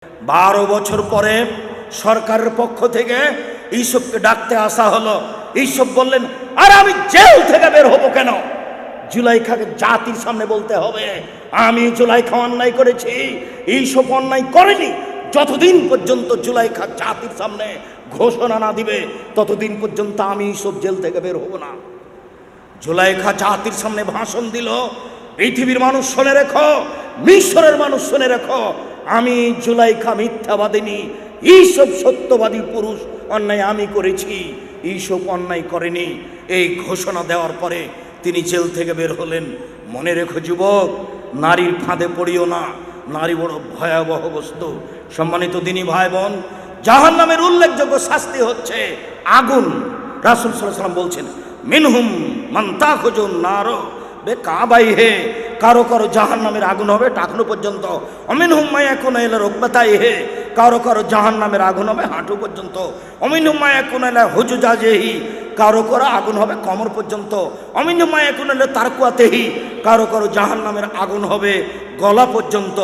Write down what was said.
12 বছর পরে সরকারের পক্ষ থেকে ইউসুফকে ডাকতে আসা হলো। ইউসুফ বললেন, আর আমি জেল থেকে বের হবো কেন? জুলাইখাকে জাতির সামনে বলতে হবে, আমি জুলাইখা অন্যায় করেছি, ইউসুফ অন্যায় করেনি। যতদিন পর্যন্ত জুলাইখা জাতির সামনে ঘোষণা না দিবে, ততদিন পর্যন্ত আমি ইউসুফ জেল থেকে বের হব না। জুলাইখা জাতির সামনে ভাষণ দিল, পৃথিবীর মানুষ শুনে রেখো, মিশরের মানুষ শুনে রেখো, আমি জুলাইখা মিথ্যাবাদিনী, ইউসুফ সত্যবাদী পুরুষ, অন্যায় আমি করেছি, ইউসুফ অন্যায় করেনি। এই ঘোষণা দেওয়ার পরে তিনি জেল থেকে বের হলেন। মনে রেখো যুবক, নারীর ফাঁদে পড়িও না, নারী বড় ভয়াবহ বস্তু। সম্মানিত দিনী ভাই বোন, জাহান্নামের উল্লেখযোগ্য শাস্তি হচ্ছে আগুন। রাসূল সাল্লাল্লাহু আলাইহি ওয়াসাল্লাম বলছেন, মিনহুম মান তাখুজুন নার বিকাবাইহি, কারো কারো জাহান্নামের আগুন হবে টাকনু পর্যন্ত। অমিনহুম মা ইয়াকুনু ইলা রুকবাতাইহি, কারো কারো জাহান্নামের আগুন হবে হাঁটু পর্যন্ত। অমিনহুম মা ইয়াকুনু ইলা হুজুজাজিহি, কারো কারো আগুন হবে কোমর পর্যন্ত। অমিনহুম মা ইয়াকুনু ইলা তারকুয়াতিহি, কারো কারো জাহান্নামের আগুন হবে গলা পর্যন্ত।